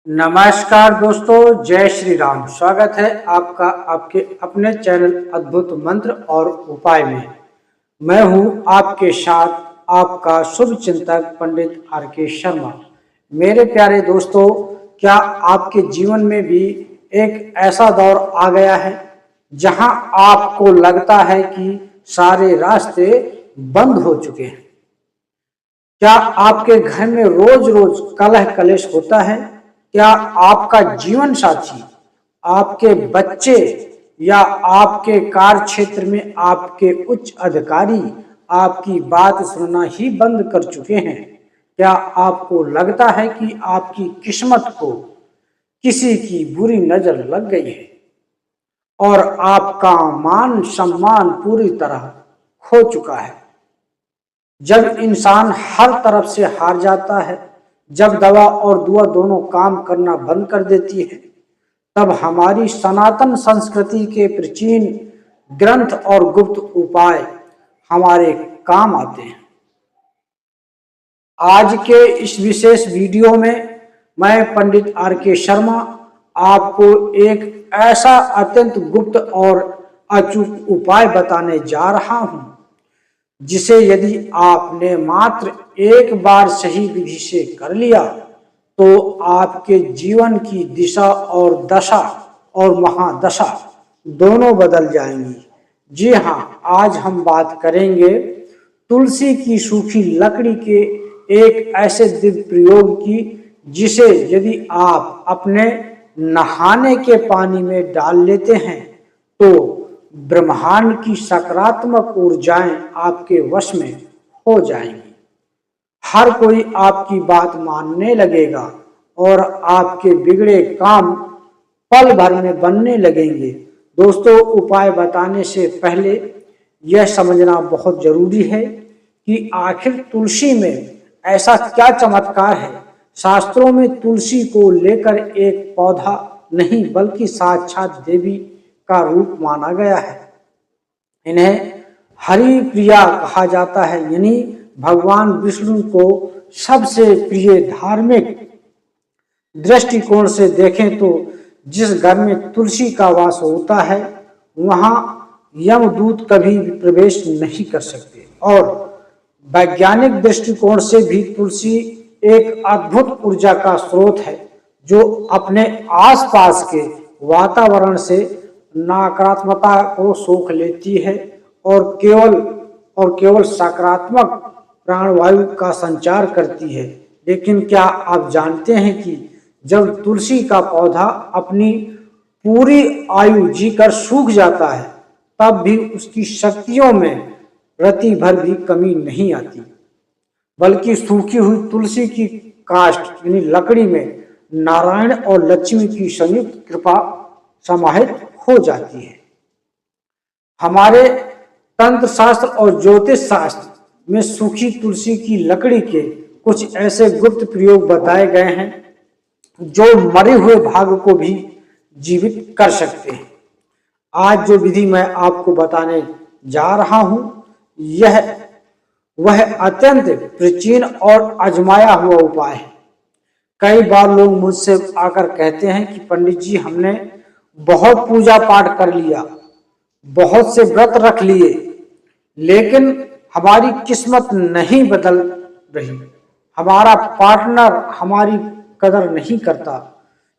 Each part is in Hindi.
नमस्कार दोस्तों, जय श्री राम। स्वागत है आपका आपके अपने चैनल अद्भुत मंत्र और उपाय में। मैं हूं आपके साथ आपका शुभ चिंतक पंडित आर.के. शर्मा। मेरे प्यारे दोस्तों, क्या आपके जीवन में भी एक ऐसा दौर आ गया है जहां आपको लगता है कि सारे रास्ते बंद हो चुके हैं? क्या आपके घर में रोज रोज कलह कलेश होता है? क्या आपका जीवन साथी, आपके बच्चे या आपके कार्य क्षेत्र में आपके उच्च अधिकारी आपकी बात सुनना ही बंद कर चुके हैं? क्या आपको लगता है कि आपकी किस्मत को किसी की बुरी नजर लग गई है और आपका मान सम्मान पूरी तरह खो चुका है? जब इंसान हर तरफ से हार जाता है, जब दवा और दुआ दोनों काम करना बंद कर देती है, तब हमारी सनातन संस्कृति के प्राचीन ग्रंथ और गुप्त उपाय हमारे काम आते हैं। आज के इस विशेष वीडियो में मैं पंडित आर.के. शर्मा आपको एक ऐसा अत्यंत गुप्त और अचूक उपाय बताने जा रहा हूं, जिसे यदि आपने मात्र एक बार सही विधि से कर लिया तो आपके जीवन की दिशा और दशा और महादशा दोनों बदल जाएंगी। जी हाँ, आज हम बात करेंगे तुलसी की सूखी लकड़ी के एक ऐसे दिव्य प्रयोग की, जिसे यदि आप अपने नहाने के पानी में डाल लेते हैं तो ब्रह्मांड की सकारात्मक ऊर्जाएं आपके वश में हो जाएंगी। हर कोई आपकी बात मानने लगेगा और आपके बिगड़े काम पल भर में बनने लगेंगे। दोस्तों, उपाय बताने से पहले यह समझना बहुत जरूरी है कि आखिर तुलसी में ऐसा क्या चमत्कार है। शास्त्रों में तुलसी को लेकर एक पौधा नहीं बल्कि साक्षात देवी का रूप माना गया है। इन्हें हरि प्रिया कहा जाता है, यानी भगवान विष्णु को सबसे प्रिय। धार्मिक दृष्टिकोण से देखें तो जिस घर में तुलसी का वास होता है वहां यमदूत कभी भी प्रवेश नहीं कर सकते। और वैज्ञानिक दृष्टिकोण से भी तुलसी एक अद्भुत ऊर्जा का स्रोत है, जो अपने आसपास के वातावरण से नकारात्मकता को सोख लेती है और केवल सकारात्मक प्राणवायु का संचार करती है। लेकिन क्या आप जानते हैं कि जब तुलसी का पौधा अपनी पूरी आयु जीकर सूख जाता है, तब भी उसकी शक्तियों में रति भर भी कमी नहीं आती, बल्कि सूखी हुई तुलसी की काष्ठ यानी लकड़ी में नारायण और लक्ष्मी की संयुक्त कृपा समाहित हो जाती है। हमारे तंत्र शास्त्र और ज्योतिष शास्त्र में सूखी तुलसी की लकड़ी के कुछ ऐसे गुप्त प्रयोग बताए गए हैं जो मरे हुए भाग को भी जीवित कर सकते हैं। आज जो विधि मैं आपको बताने जा रहा हूं, वह अत्यंत प्राचीन और आजमाया हुआ उपाय है। कई बार लोग मुझसे आकर कहते हैं कि पंडित जी, हमने बहुत पूजा पाठ कर लिया, बहुत से व्रत रख लिए, लेकिन हमारी किस्मत नहीं बदल रही। हमारा पार्टनर हमारी कदर नहीं करता,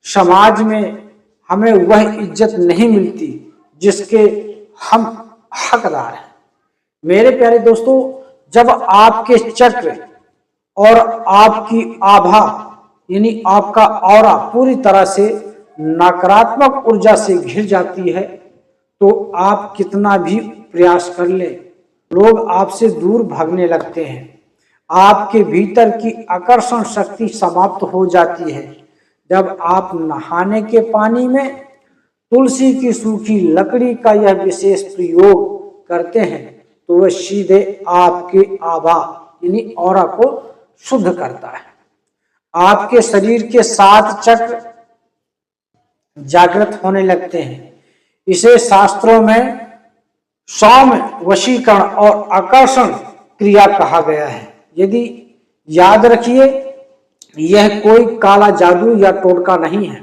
समाज में हमें वह इज्जत नहीं मिलती जिसके हम हकदार हैं। मेरे प्यारे दोस्तों, जब आपके चक्र और आपकी आभा यानी आपका ऑरा पूरी तरह से नकारात्मक ऊर्जा से घिर जाती है, तो आप कितना भी प्रयास कर लें, लोग आपसे दूर भागने लगते हैं। आपके भीतर की आकर्षण शक्ति समाप्त हो जाती है। जब आप नहाने के पानी में तुलसी की सूखी लकड़ी का यह विशेष प्रयोग करते हैं तो वह सीधे आपके आभा यानी ऑरा को शुद्ध करता है। आपके शरीर के 7 चक्र जागृत होने लगते हैं। इसे शास्त्रों में सौम्य वशीकरण और आकर्षण क्रिया कहा गया है। यदि याद रखिए, यह कोई काला जादू या टोटका नहीं है।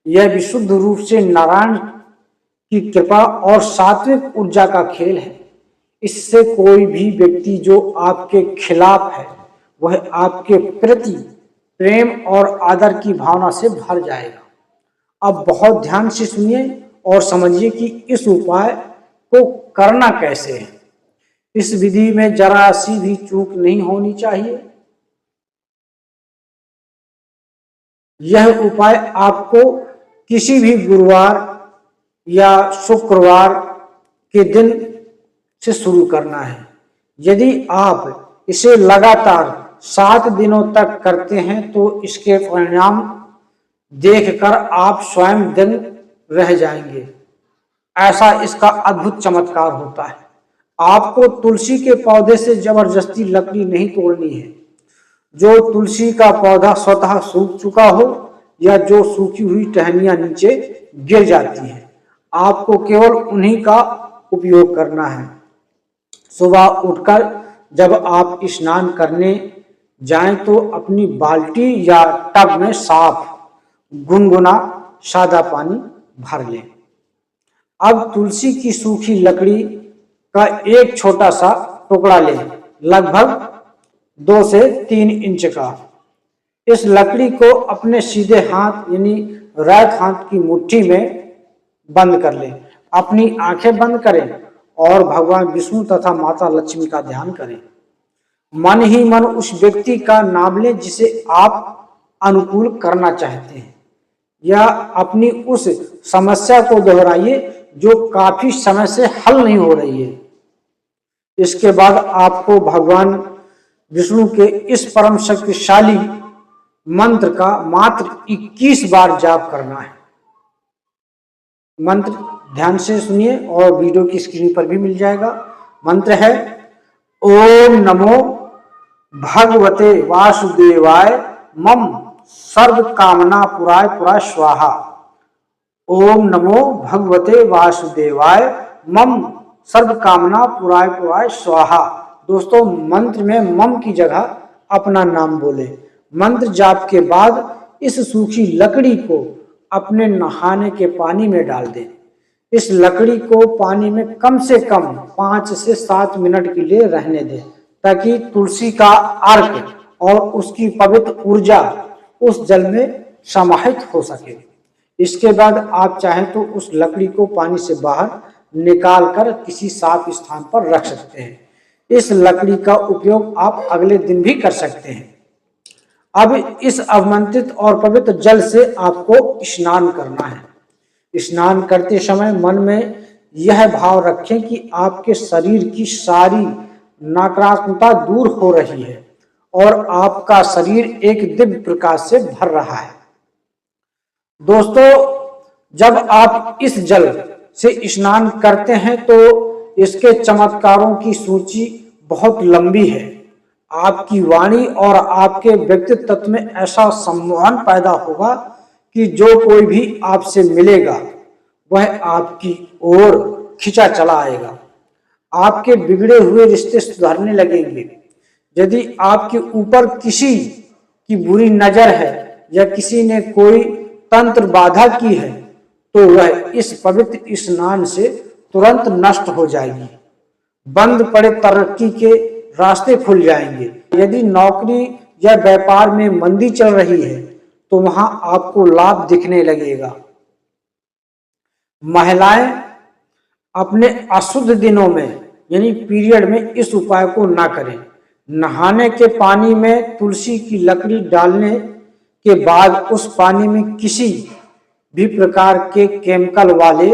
यह विशुद्ध रूप से नारायण की कृपा और सात्विक ऊर्जा का खेल है। इससे कोई भी व्यक्ति जो आपके खिलाफ है वह आपके प्रति प्रेम और आदर की भावना से भर जाएगा। अब बहुत ध्यान से सुनिए और समझिए कि इस उपाय को करना कैसे है। इस विधि में जरा सी भी चूक नहीं होनी चाहिए। यह उपाय आपको किसी भी गुरुवार या शुक्रवार के दिन से शुरू करना है। यदि आप इसे लगातार 7 दिनों तक करते हैं तो इसके परिणाम देखकर आप स्वयं दंग रह जाएंगे। ऐसा इसका अद्भुत चमत्कार होता है। आपको तुलसी के पौधे से जबरदस्ती लकड़ी नहीं तोड़नी है। जो तुलसी का पौधा स्वतः सूख चुका हो या जो सूखी हुई टहनियां नीचे गिर जाती हैं, आपको केवल उन्हीं का उपयोग करना है। सुबह उठकर जब आप स्नान करने जाएं तो अपनी बाल्टी या टब में साफ गुनगुना सादा पानी भर लें। अब तुलसी की सूखी लकड़ी का एक छोटा सा टुकड़ा लें, लगभग 2 से 3 इंच का। इस लकड़ी को अपने सीधे हाथ यानी राइट हाथ की मुट्ठी में बंद कर लें। अपनी आंखें बंद करें और भगवान विष्णु तथा माता लक्ष्मी का ध्यान करें। मन ही मन उस व्यक्ति का नाम लें जिसे आप अनुकूल करना चाहते हैं, या अपनी उस समस्या को दोहराइए जो काफी समय से हल नहीं हो रही है। इसके बाद आपको भगवान विष्णु के इस परम शक्तिशाली मंत्र का मात्र 21 बार जाप करना है। मंत्र ध्यान से सुनिए और वीडियो की स्क्रीन पर भी मिल जाएगा। मंत्र है ओम नमो भगवते वासुदेवाय मम सर्व कामना पुराय पुराय स्वाहा। ओम नमो भगवते वासुदेवाय मम सर्व कामना पुराय पुराय स्वाहा। दोस्तों, मंत्र में मम की जगह अपना नाम बोले। मंत्र जाप के बाद इस सूखी लकड़ी को अपने नहाने के पानी में डाल दें। इस लकड़ी को पानी में कम से कम 5 से 7 मिनट के लिए रहने दें ताकि तुलसी का अर्क और उसकी पवित्र ऊर्जा उस जल में समाहित हो सके। इसके बाद आप चाहें तो उस लकड़ी को पानी से बाहर निकाल कर किसी साफ स्थान पर रख सकते हैं। इस लकड़ी का उपयोग आप अगले दिन भी कर सकते हैं। अब इस अवमंत्रित और पवित्र जल से आपको स्नान करना है। स्नान करते समय मन में यह भाव रखें कि आपके शरीर की सारी नकारात्मकता दूर हो रही है और आपका शरीर एक दिव्य प्रकाश से भर रहा है। दोस्तों, जब आप इस जल से स्नान करते हैं तो इसके चमत्कारों की सूची बहुत लंबी है। आपकी वाणी और आपके व्यक्तित्व में ऐसा सम्मोहन पैदा होगा कि जो कोई भी आपसे मिलेगा वह आपकी ओर खिंचा चला आएगा। आपके बिगड़े हुए रिश्ते सुधरने लगेंगे। यदि आपके ऊपर किसी की बुरी नजर है या किसी ने कोई तंत्र बाधा की है तो वह इस पवित्र स्नान से तुरंत नष्ट हो जाएगी। बंद पड़े तरक्की के रास्ते खुल जाएंगे। यदि नौकरी या व्यापार में मंदी चल रही है तो वहां आपको लाभ दिखने लगेगा। महिलाएं अपने अशुद्ध दिनों में यानी पीरियड में इस उपाय को ना करें। नहाने के पानी में तुलसी की लकड़ी डालने के बाद उस पानी में किसी भी प्रकार के केमिकल वाले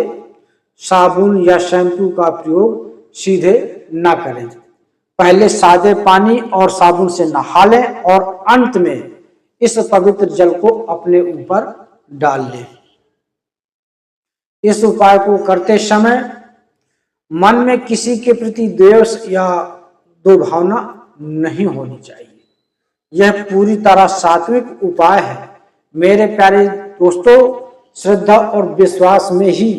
साबुन या शैम्पू का प्रयोग सीधे ना करें। पहले सादे पानी और साबुन से नहा लें और अंत में इस पवित्र जल को अपने ऊपर डाल लें। इस उपाय को करते समय मन में किसी के प्रति द्वेष या दुर्भावना नहीं होनी चाहिए। यह पूरी तरह सात्विक उपाय है। मेरे प्यारे दोस्तों, श्रद्धा और विश्वास में ही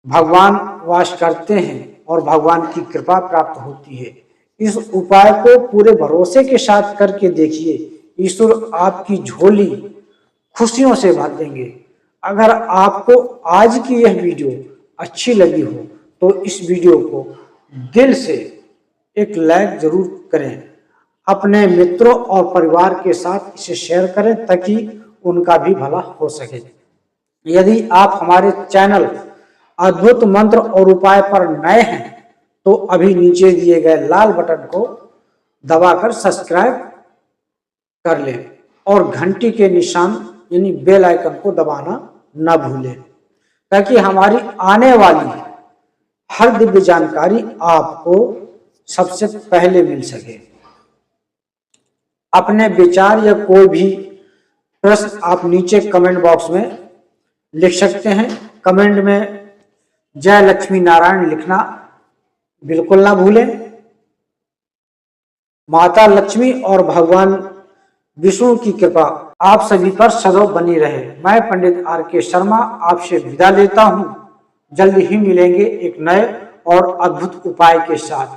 भगवान वास करते हैं और भगवान की कृपा प्राप्त होती है। इस उपाय को पूरे भरोसे के साथ करके देखिए। ईश्वर आपकी झोली खुशियों से भर देंगे। अगर आपको आज की यह वीडियो अच्छी लगी हो तो इस वीडियो को दिल से एक लाइक जरूर करें। अपने मित्रों और परिवार के साथ इसे शेयर करें ताकि उनका भी भला हो सके। यदि आप हमारे चैनल अद्भुत मंत्र और उपाय पर नए हैं तो अभी नीचे दिए गए लाल बटन को दबाकर सब्सक्राइब कर लें और घंटी के निशान यानी बेल आइकन को दबाना न भूलें ताकि हमारी आने वाली हर दिव्य जानकारी आपको सबसे पहले मिल सके। अपने विचार या कोई भी प्रश्न आप नीचे कमेंट बॉक्स में लिख सकते हैं। कमेंट में जय लक्ष्मी नारायण लिखना बिल्कुल ना भूलें। माता लक्ष्मी और भगवान विष्णु की कृपा आप सभी पर सदैव बनी रहे। मैं पंडित आर.के. शर्मा आपसे विदा लेता हूं। जल्द ही मिलेंगे एक नए और अद्भुत उपाय के साथ।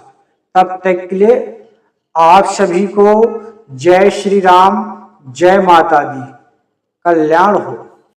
तब तक के लिए आप सभी को जय श्री राम, जय माता दी, कल्याण हो।